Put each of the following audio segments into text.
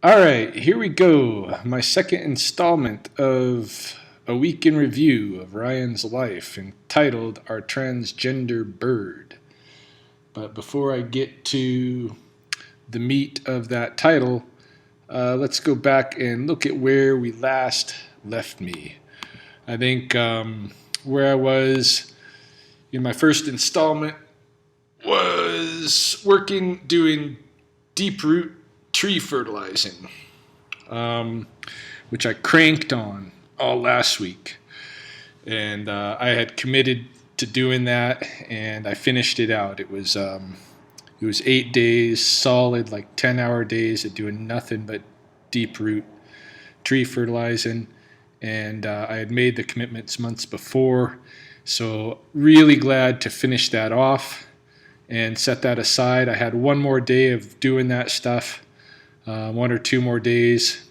All right, here we go. My second installment of a week in review of Ryan's life entitled Our Transgender Bird. But before I get to the meat of that title, let's go back and look at where we last left me. I think where I was in my first installment was working doing deep root tree fertilizing, um, which I cranked on all last week. And I had committed to doing that, and I finished it out. It was 8 days solid, like 10-hour days of doing nothing but deep root tree fertilizing. And I had made the commitments months before, so really glad to finish that off and set that aside. I had one more day of doing that stuff, one or two more days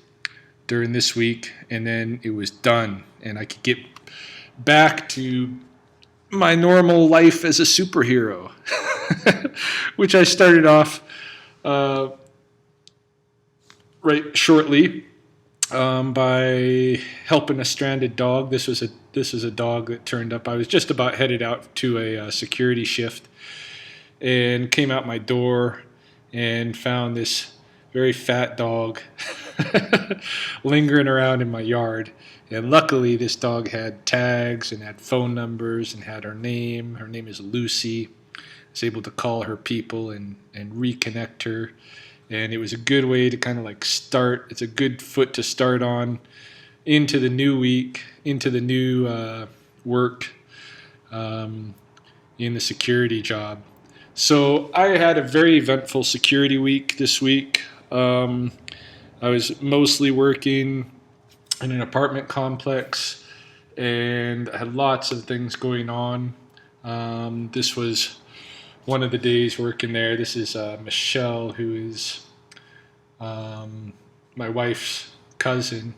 during this week, and then it was done, and I could get back to my normal life as a superhero, which I started off uh, right shortly by helping a stranded dog. This was a dog that turned up. I was just about headed out to a security shift and came out my door and found this very fat dog lingering around in my yard. And luckily, this dog had tags and had phone numbers and had her name. Her name is Lucy. I was able to call her people and reconnect her. And it was a good way to kind of like start. It's a good foot to start on into the new week, into the new work in the security job. So I had a very eventful security week this week. I was mostly working in an apartment complex and had lots of things going on. This was one of the days working there. This is Michelle, who is my wife's cousin.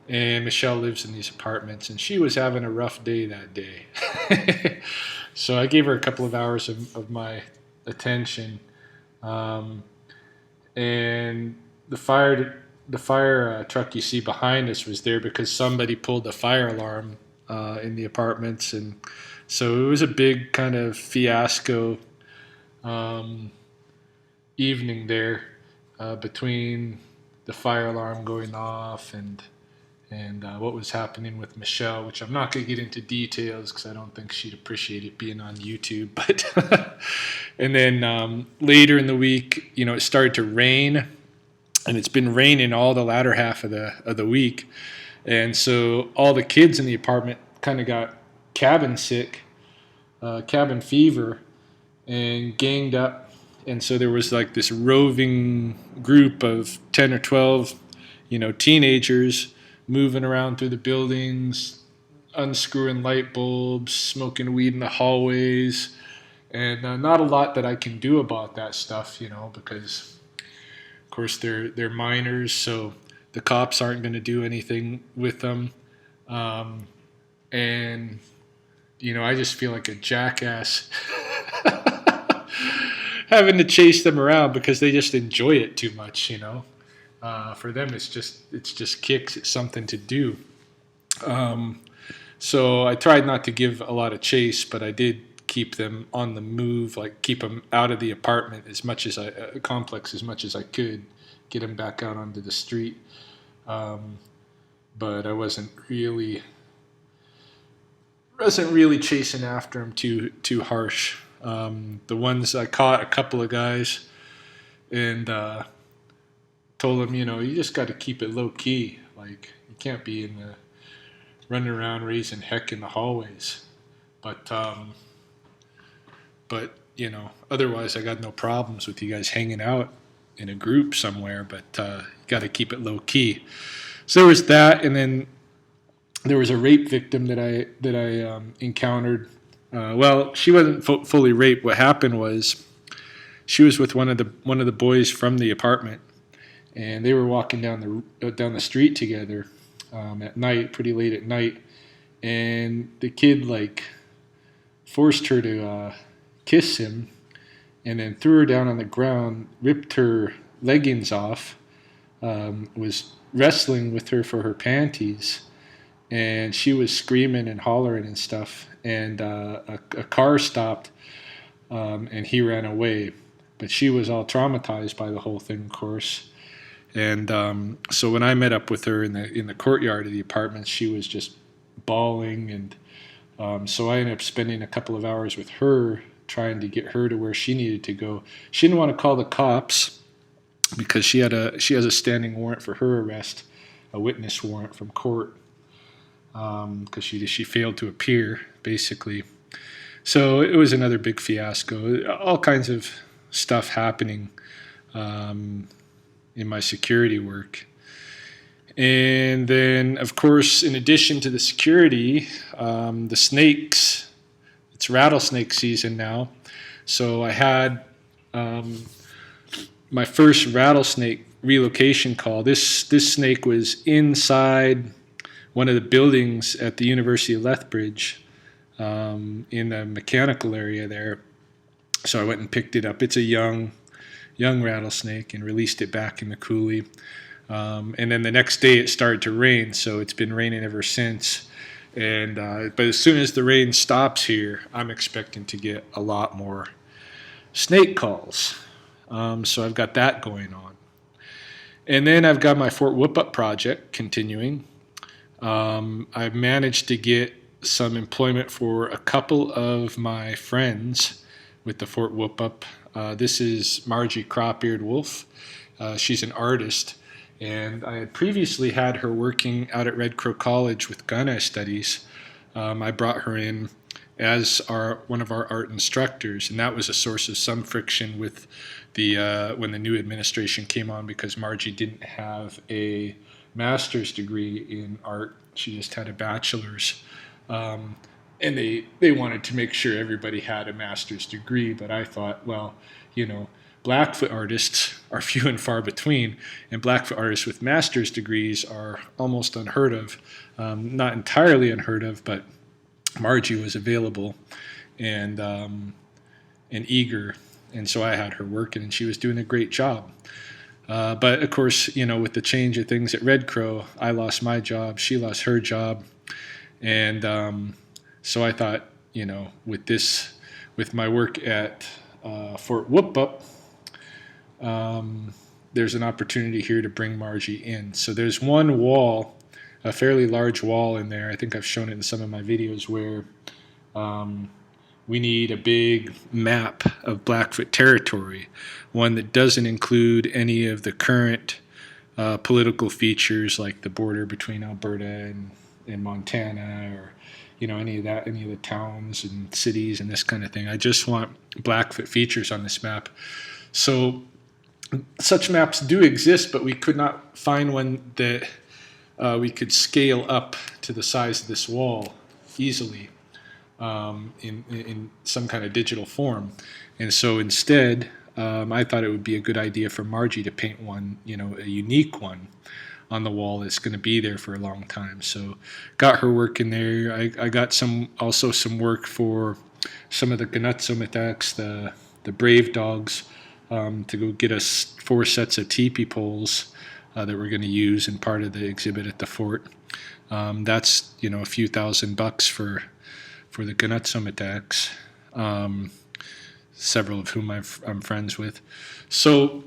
And Michelle lives in these apartments, and she was having a rough day that day. So I gave her a couple of hours of my attention. And the fire truck you see behind us was there because somebody pulled the fire alarm in the apartments, and so it was a big kind of fiasco evening there between the fire alarm going off and what was happening with Michelle, which I'm not going to get into details because I don't think she'd appreciate it being on YouTube. But and then later in the week, it started to rain, and it's been raining all the latter half of the week, and so all the kids in the apartment kind of got cabin sick, cabin fever, and ganged up, and so there was like this roving group of 10 or 12, teenagers moving around through the buildings, unscrewing light bulbs, smoking weed in the hallways, and not a lot that I can do about that stuff, because of course they're minors, so the cops aren't going to do anything with them, and I just feel like a jackass having to chase them around because they just enjoy it too much. For them, it's just kicks. It's something to do. So I tried not to give a lot of chase, but I did keep them on the move, like keep them out of the apartment complex as much as I could, get them back out onto the street. But I wasn't really chasing after them too harsh. The ones I caught, a couple of guys, and told them, you just got to keep it low key. Like, you can't be running around raising heck in the hallways. But otherwise I got no problems with you guys hanging out in a group somewhere. But you got to keep it low key. So there was that, and then there was a rape victim that I encountered. Well, she wasn't fully raped. What happened was she was with one of the boys from the apartment, and they were walking down the street together at night, pretty late at night, and the kid forced her to kiss him, and then threw her down on the ground, ripped her leggings off, was wrestling with her for her panties, and she was screaming and hollering and stuff. And a car stopped, and he ran away. But she was all traumatized by the whole thing, of course. And so when I met up with her in the courtyard of the apartment, she was just bawling, and so I ended up spending a couple of hours with her, trying to get her to where she needed to go. She didn't want to call the cops because she has a standing warrant for her arrest, a witness warrant from court, because she failed to appear, basically. So it was another big fiasco. All kinds of stuff happening in my security work. And then, of course, in addition to the security, the snakes, it's rattlesnake season now. So I had my first rattlesnake relocation call. This snake was inside one of the buildings at the University of Lethbridge, in the mechanical area there. So I went and picked it up. It's a young rattlesnake, and released it back in the coulee. And then the next day it started to rain, so it's been raining ever since. And but as soon as the rain stops here, I'm expecting to get a lot more snake calls. So I've got that going on. And then I've got my Fort Whoop-Up project continuing. I've managed to get some employment for a couple of my friends with the Fort Whoop-Up. This is Margie Cropbeard Wolf. She's an artist, and I had previously had her working out at Red Crow College with gun studies. I brought her in as one of our art instructors, and that was a source of some friction with when the new administration came on, because Margie didn't have a master's degree in art. She just had a bachelor's. And they wanted to make sure everybody had a master's degree, but I thought, well, Blackfoot artists are few and far between, and Blackfoot artists with master's degrees are almost unheard of. Not entirely unheard of, but Margie was available and eager, and so I had her working, and she was doing a great job. But of course, with the change of things at Red Crow, I lost my job, she lost her job, and so I thought, with my work at Fort Whoop-Up, there's an opportunity here to bring Margie in. So there's one wall, a fairly large wall in there. I think I've shown it in some of my videos, where we need a big map of Blackfoot territory, one that doesn't include any of the current political features like the border between Alberta and Montana, or any of the towns and cities and this kind of thing. I just want Blackfoot features on this map. So such maps do exist, but we could not find one that we could scale up to the size of this wall easily in some kind of digital form. And so instead, I thought it would be a good idea for Margie to paint one, a unique one on the wall that's going to be there for a long time. So got her work in there. I got some work for some of the Gnutsomitaks, the brave dogs, to go get us 4 sets of teepee poles that we're going to use in part of the exhibit at the fort. That's a few $1,000 for the Gnutsomitaks, several of whom I'm friends with. So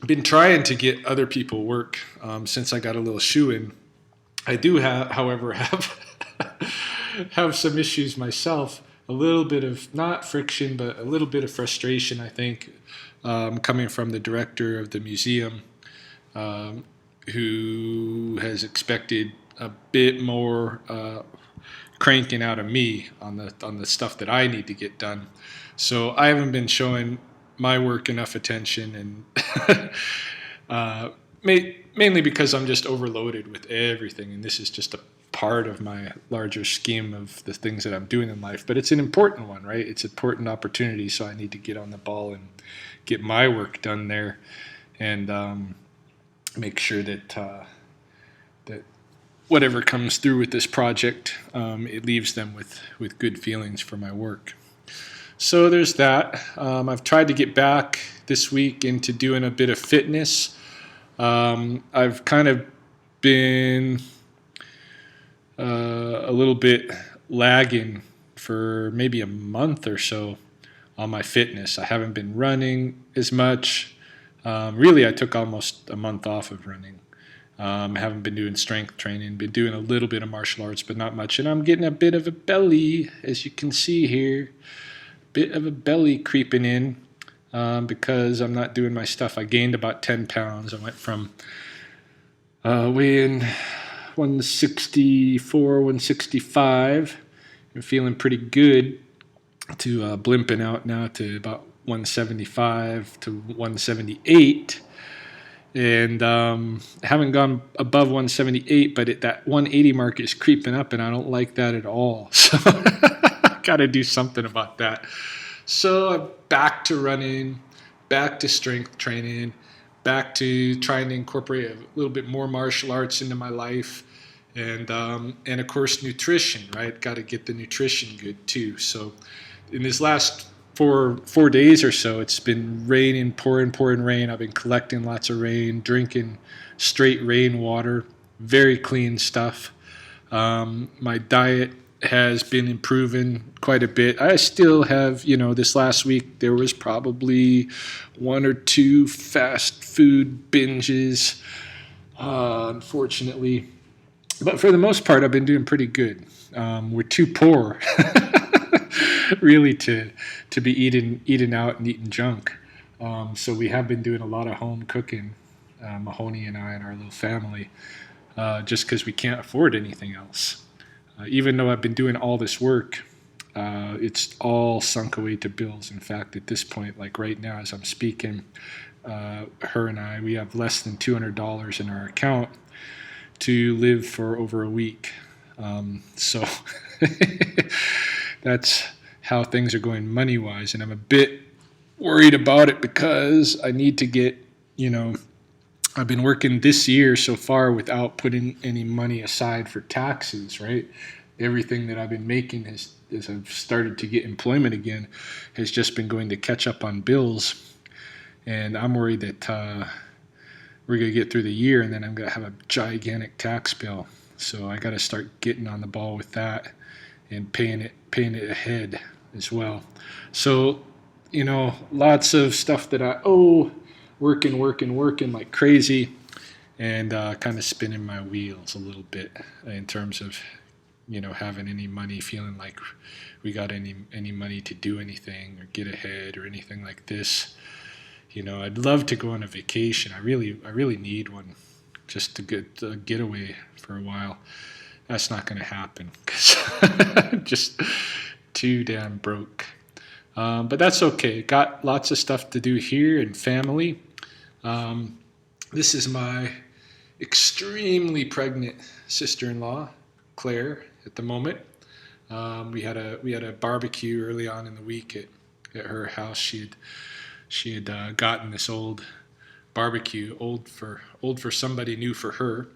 I've been trying to get other people work since I got a little shoe in. I do however have some issues myself. A little bit of, not friction, but a little bit of frustration, I think, coming from the director of the museum, who has expected a bit more cranking out of me on the stuff that I need to get done. So I haven't been showing my work enough attention, and mainly because I'm just overloaded with everything, and this is just a part of my larger scheme of the things that I'm doing in life. But it's an important one, right? It's an important opportunity, so I need to get on the ball and get my work done there, and make sure that that whatever comes through with this project, it leaves them with good feelings for my work. So there's that. I've tried to get back this week into doing a bit of fitness. I've kind of been a little bit lagging for maybe a month or so on my fitness. I haven't been running as much. Really, I took almost a month off of running. I haven't been doing strength training, been doing a little bit of martial arts, but not much. And I'm getting a bit of a belly, as you can see here, bit of a belly creeping in because I'm not doing my stuff. I gained about 10 pounds. I went from weighing 164, 165, and feeling pretty good to blimping out now to about 175 to 178. And haven't gone above 178, but that 180 mark is creeping up, and I don't like that at all. So I got to do something about that. So I'm back to running, back to strength training, back to trying to incorporate a little bit more martial arts into my life, and of course nutrition. Right, got to get the nutrition good too. So in this last 4 days or so, it's been raining, pouring rain. I've been collecting lots of rain, drinking straight rainwater, very clean stuff. My diet has been improving quite a bit. I still have, this last week there was probably 1 or 2 fast food binges, unfortunately. But for the most part, I've been doing pretty good. We're too poor really to be eating out and eating junk. So we have been doing a lot of home cooking, Mahoney and I and our little family, just because we can't afford anything else. Even though I've been doing all this work, it's all sunk away to bills. In fact, at this point, like right now as I'm speaking, her and I, we have less than $200 in our account to live for over a week. So that's how things are going money-wise, and I'm a bit worried about it because I need to get, I've been working this year so far without putting any money aside for taxes, right? Everything that I've been making as I've started to get employment again has just been going to catch up on bills, and I'm worried that we're going to get through the year and then I'm going to have a gigantic tax bill. So I got to start getting on the ball with that and paying it ahead as well. So, lots of stuff that I owe, working like crazy, and kind of spinning my wheels a little bit in terms of, having any money, feeling like we got any money to do anything or get ahead or anything like this. I'd love to go on a vacation. I really need one just to get a getaway for a while. That's not going to happen because I'm just too damn broke. But that's okay. Got lots of stuff to do here and family. This is my extremely pregnant sister-in-law, Claire, at the moment. We had a barbecue early on in the week at her house. She had gotten this old barbecue, old for somebody, new for her.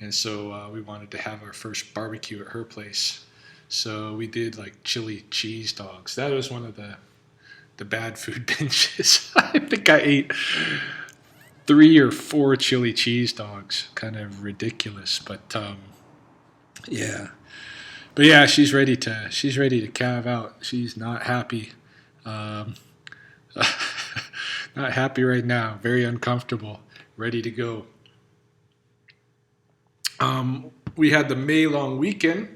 And so we wanted to have our first barbecue at her place. So we did like chili cheese dogs. That was one of the bad food binges. I think I ate 3 or 4 chili cheese dogs. Kind of ridiculous, but yeah. But yeah, she's ready to calve out. She's not happy. Not happy right now. Very uncomfortable. Ready to go. We had the May long weekend.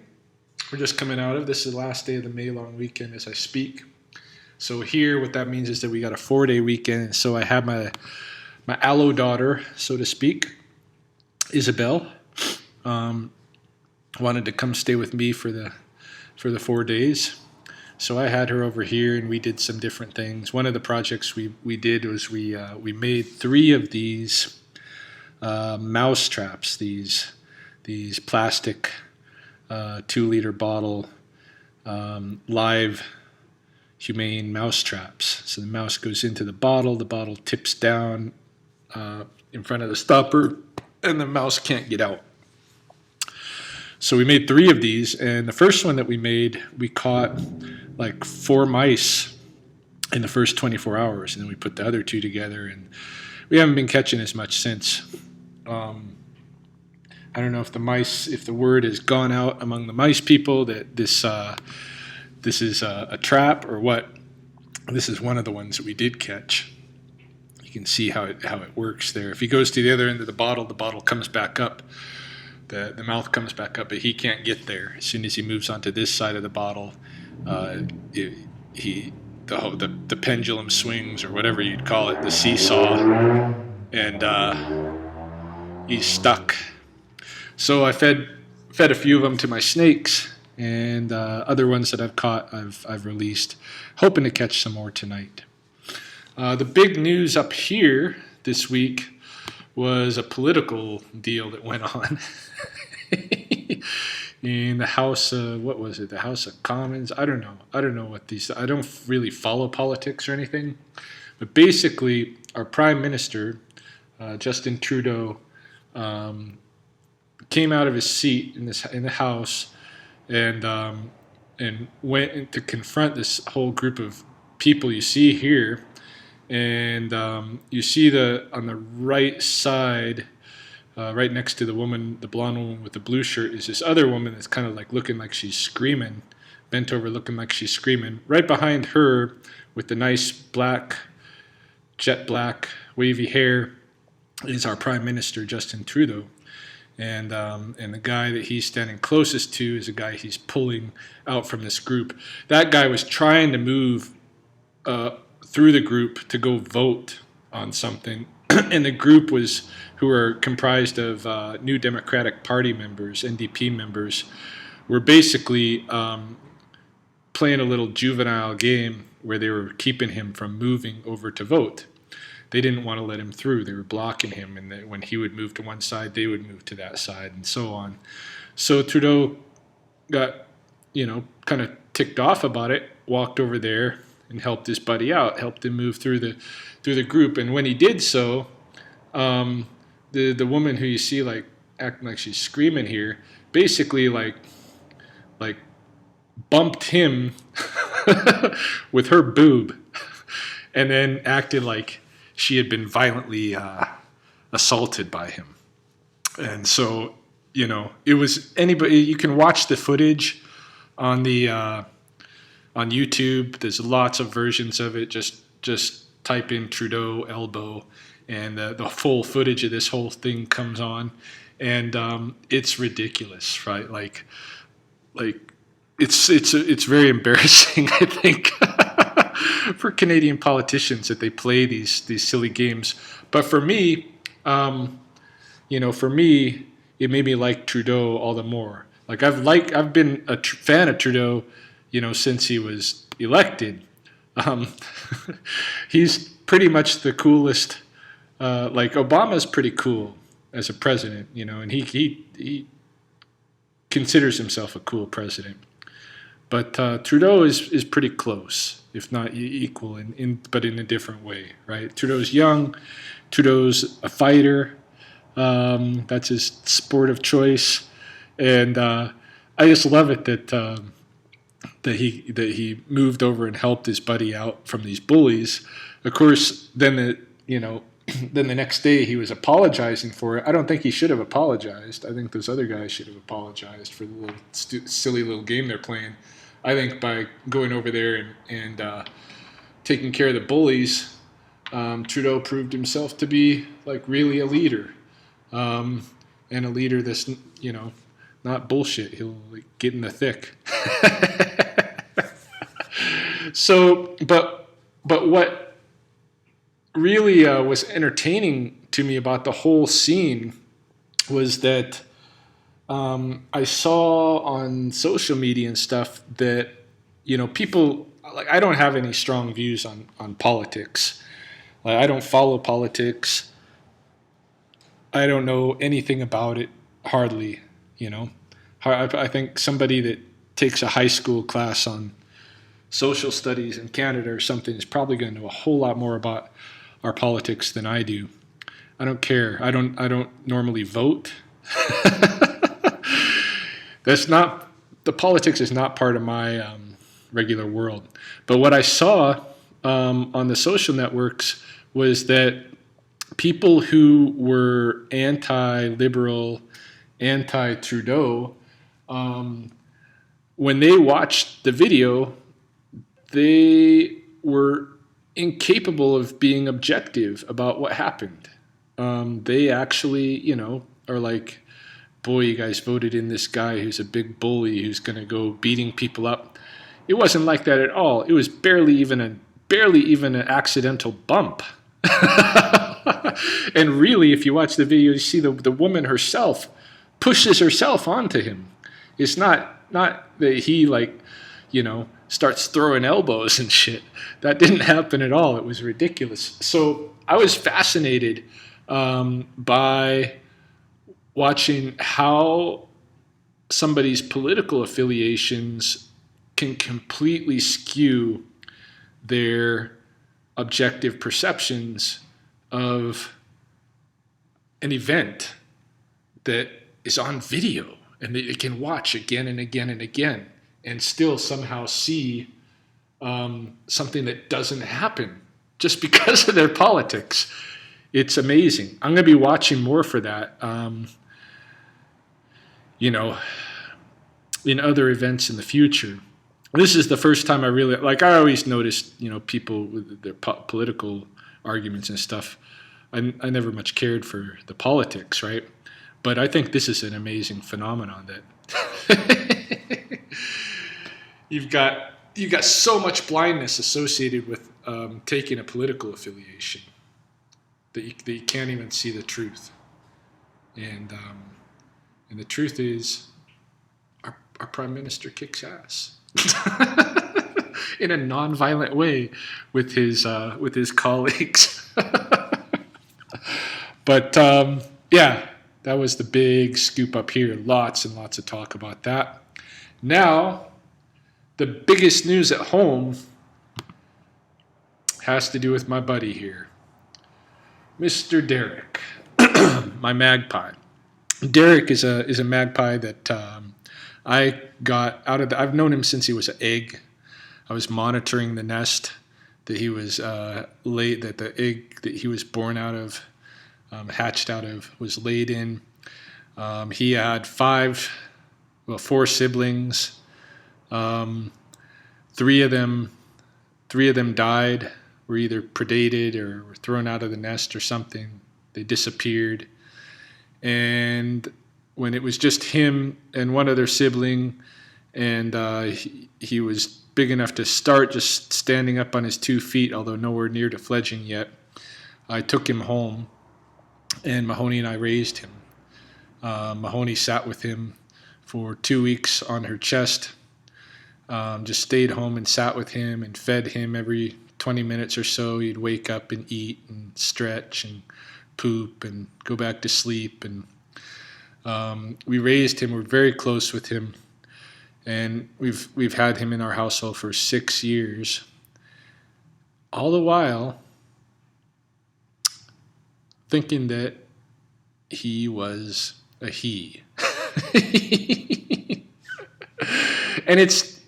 We're just coming out of. This is the last day of the May long weekend as I speak. So here, what that means is that we got a 4-day weekend. So I had my allo daughter, so to speak, Isabel, wanted to come stay with me for the 4 days. So I had her over here, and we did some different things. One of the projects we did was we made 3 of these mouse traps. These plastic 2-liter bottle live humane mouse traps. So the mouse goes into the bottle tips down in front of the stopper, and the mouse can't get out. So we made 3 of these, and the first one that we made, we caught like 4 mice in the first 24 hours, and then we put the other 2 together, and we haven't been catching as much since. I don't know if the word has gone out among the mice people that this is a trap or what. This is one of the ones that we did catch. You can see how it works there. If he goes to the other end of the bottle comes back up. The mouth comes back up, but he can't get there. As soon as he moves onto this side of the bottle, the pendulum swings, or whatever you'd call it, the seesaw, and he's stuck. So I fed a few of them to my snakes, and other ones that I've caught, I've released, hoping to catch some more tonight. The big news up here this week was a political deal that went on in the House of, what was it, the House of Commons? I don't know what I don't really follow politics or anything, but basically our Prime Minister, Justin Trudeau, came out of his seat in the House and went to confront this whole group of people you see here. And you see on the right side, right next to the blonde woman with the blue shirt, is this other woman that's kind of like looking like she's screaming, bent over looking like she's screaming. Right behind her, with the nice jet black, wavy hair, is our Prime Minister, Justin Trudeau. And the guy that he's standing closest to is a guy he's pulling out from this group. That guy was trying to move through the group to go vote on something, and the group who are comprised of New Democratic Party members, NDP members, were basically playing a little juvenile game where they were keeping him from moving over to vote. They didn't want to let him through. They were blocking him, and when he would move to one side, they would move to that side, and so on. So Trudeau got, kind of ticked off about it, walked over there and helped his buddy out, helped him move through the group. And when he did so, the woman who you see like acting like she's screaming here, basically like bumped him with her boob, and then acted like she had been violently assaulted by him. And so, it was anybody. You can watch the footage on on YouTube. There's lots of versions of it. Just type in Trudeau elbow, and the full footage of this whole thing comes on, and it's ridiculous, right? Like it's very embarrassing, I think, for Canadian politicians that they play these silly games. But for me, it made me like Trudeau all the more. Like I've been a fan of Trudeau, since he was elected. He's pretty much the coolest. Like Obama's pretty cool as a president, and he considers himself a cool president. But Trudeau is pretty close, if not equal, but in a different way, right? Trudeau's young. Trudeau's a fighter. That's his sport of choice, and I just love it that he moved over and helped his buddy out from these bullies. Of course, then the next day he was apologizing for it. I don't think he should have apologized. I think those other guys should have apologized for the little silly little game they're playing. I think by going over there and taking care of the bullies, Trudeau proved himself to be like really a leader, and a leader that's not bullshit. He'll get in the thick. So, but what really was entertaining to me about the whole scene was that I saw on social media and stuff that people, like, I don't have any strong views on politics. Like, I don't follow politics. I don't know anything about it, hardly. I think somebody that takes a high school class on social studies in Canada or something is probably going to know a whole lot more about our politics than I do. I don't care. I don't normally vote. The politics is not part of my regular world. But what I saw on the social networks was that people who were anti-liberal, anti-Trudeau, when they watched the video, they were incapable of being objective about what happened. They actually, are like, boy, you guys voted in this guy who's a big bully who's going to go beating people up. It wasn't like that at all. It was barely even an accidental bump. And really, if you watch the video, you see the woman herself pushes herself onto him. It's not that he starts throwing elbows and shit. That didn't happen at all. It was ridiculous. So I was fascinated by watching how somebody's political affiliations can completely skew their objective perceptions of an event that is on video and that they can watch again and again and again and still somehow see something that doesn't happen just because of their politics. It's amazing. I'm going to be watching more for that, in other events in the future. This is the first time I really, I always noticed, people with their political arguments and stuff. I never much cared for the politics, right? But I think this is an amazing phenomenon that you've got so much blindness associated with taking a political affiliation that you can't even see the truth. And the truth is, our prime minister kicks ass in a non-violent way with his colleagues. But that was the big scoop up here. Lots and lots of talk about that. Now, the biggest news at home has to do with my buddy here, Mr. Derrick, my magpie. Derrick is a magpie that I got out of I've known him since he was an egg. I was monitoring the nest that he was that the egg that he was born out of, hatched out of, was laid in. He had four siblings. Three of them died, were either predated or were thrown out of the nest or something. They disappeared. And when it was just him and one other sibling, and he was big enough to start just standing up on his 2 feet, although nowhere near to fledging yet, I took him home, and Mahoney and I raised him. Mahoney sat with him for 2 weeks on her chest, just stayed home and sat with him and fed him every 20 minutes or so. He'd wake up and eat and stretch and poop and go back to sleep. And we raised him. We're very close with him. And we've had him in our household for 6 years. All the while thinking that he was a he. And it's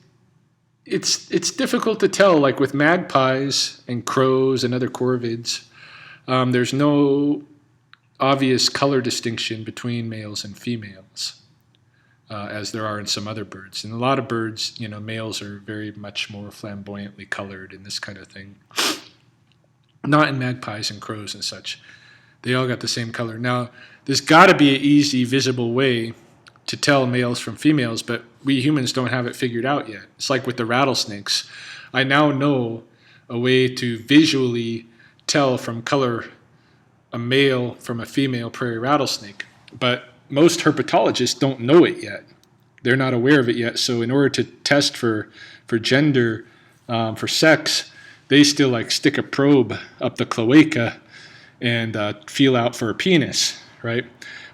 difficult to tell, like with magpies and crows and other corvids, there's no obvious color distinction between males and females, as there are in some other birds. In a lot of birds, males are very much more flamboyantly colored and this kind of thing. Not in magpies and crows and such. They all got the same color. Now, there's got to be an easy, visible way to tell males from females, but we humans don't have it figured out yet. It's like with the rattlesnakes. I now know a way to visually tell from color a male from a female prairie rattlesnake, but most herpetologists don't know it yet. They're not aware of it yet. So in order to test for gender, for sex, they still stick a probe up the cloaca and feel out for a penis, right?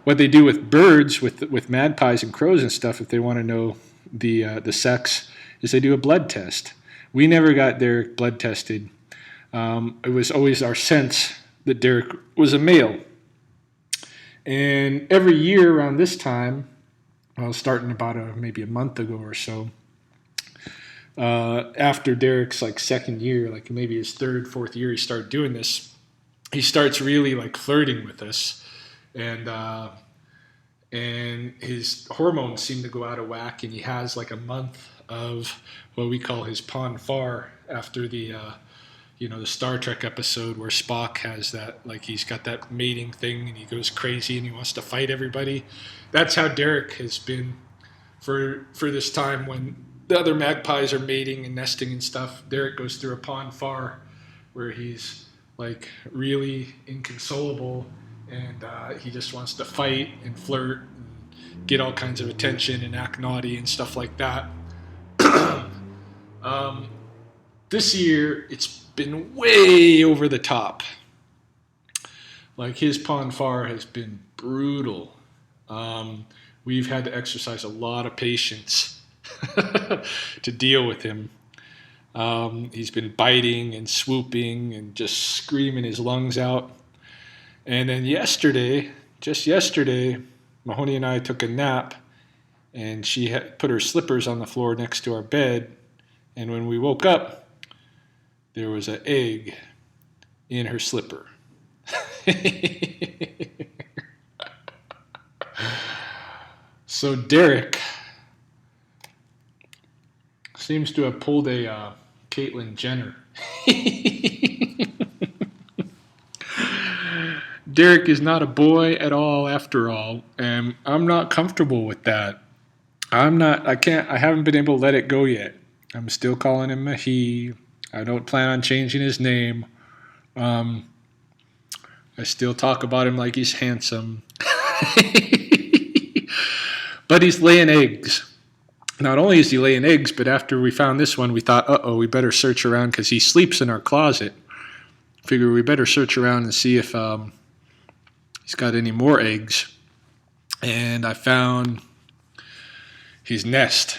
What they do with birds, with magpies and crows and stuff, if they want to know the sex, is they do a blood test. We never got Derrick blood tested. It was always our sense that Derrick was a male. And every year around this time, starting about maybe a month ago or so, after Derrick's second year, maybe his third, fourth year, he started doing this. he starts really like flirting with us, and and his hormones seem to go out of whack, and he has like a month of what we call his pon far after the the Star Trek episode where Spock has that, like, he's got that mating thing and he goes crazy and he wants to fight everybody. That's how Derrick has been for this time when the other magpies are mating and nesting and stuff. Derrick goes through a pon far where he's like really inconsolable, and he just wants to fight and flirt and get all kinds of attention and act naughty and stuff like that. This year, it's been way over the top. Like, his pon far has been brutal. We've had to exercise a lot of patience to deal with him. He's been biting and swooping and just screaming his lungs out. And then just yesterday, Mahoney and I took a nap, and she had put her slippers on the floor next to our bed. And when we woke up, there was an egg in her slipper. So Derrick seems to have pulled a Caitlyn Jenner. Derrick is not a boy at all, after all, and I'm not comfortable with that. I haven't been able to let it go yet. I'm still calling him a he. I don't plan on changing his name. I still talk about him like he's handsome. But he's laying eggs. Not only is he laying eggs, but after we found this one, we thought, we better search around, because he sleeps in our closet. Figure we better search around and see if he's got any more eggs. And I found his nest.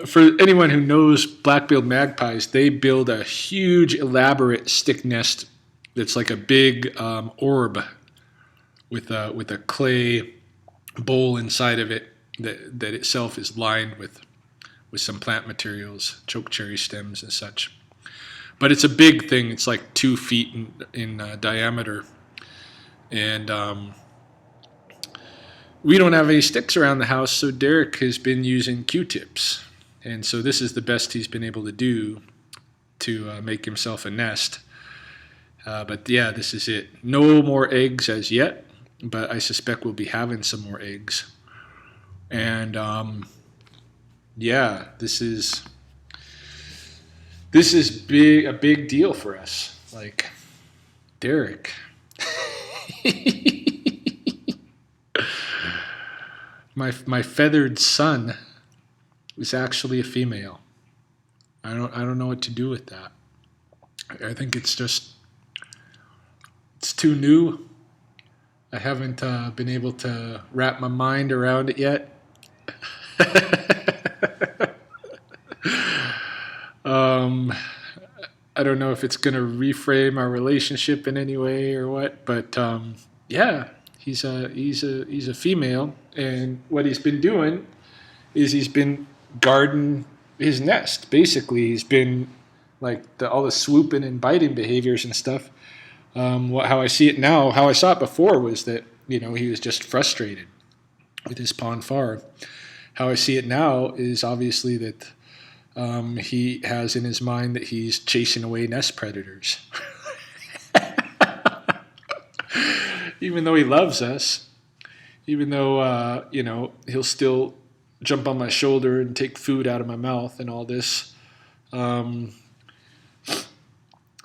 For anyone who knows black-billed magpies, they build a huge, elaborate stick nest that's like a big orb with a clay bowl inside of it that itself is lined with some plant materials, choke cherry stems and such. But it's a big thing. It's like 2 feet in diameter, and we don't have any sticks around the house, so Derrick has been using Q-tips. And so this is the best he's been able to do to make himself a nest. But yeah, this is it. No more eggs as yet, but I suspect we'll be having some more eggs. And yeah, this is a big deal for us. Like, Derrick. My feathered son is actually a female. I don't know what to do with that. I think it's too new. I haven't been able to wrap my mind around it yet. I don't know if it's going to reframe our relationship in any way or what, but yeah, he's a female, and what he's been doing is he's been guarding his nest. Basically, he's been like all the swooping and biting behaviors and stuff. How I see it now, how I saw it before was that he was just frustrated with his pon far. How I see it now is obviously that he has in his mind that he's chasing away nest predators. Even though he loves us, even though he'll still jump on my shoulder and take food out of my mouth and all this,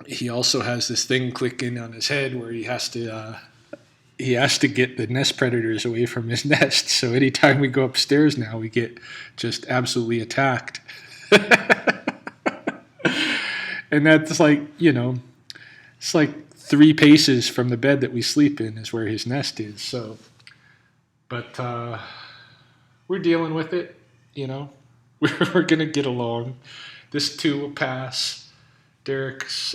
he also has this thing clicking on his head where he has to get the nest predators away from his nest. So anytime we go upstairs now, we get just absolutely attacked. And that's like, it's like 3 paces from the bed that we sleep in is where his nest is. So, but we're dealing with it, We're going to get along. This too will pass. Derrick's,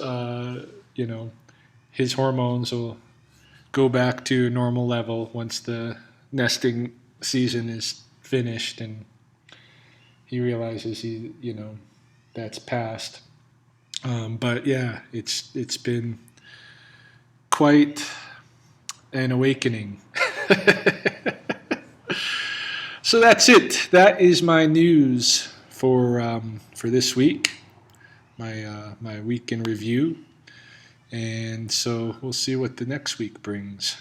his hormones will go back to a normal level once the nesting season is finished and he realizes that's past. But yeah, it's been quite an awakening. So that's it. That is my news for this week. My week in review, and so we'll see what the next week brings.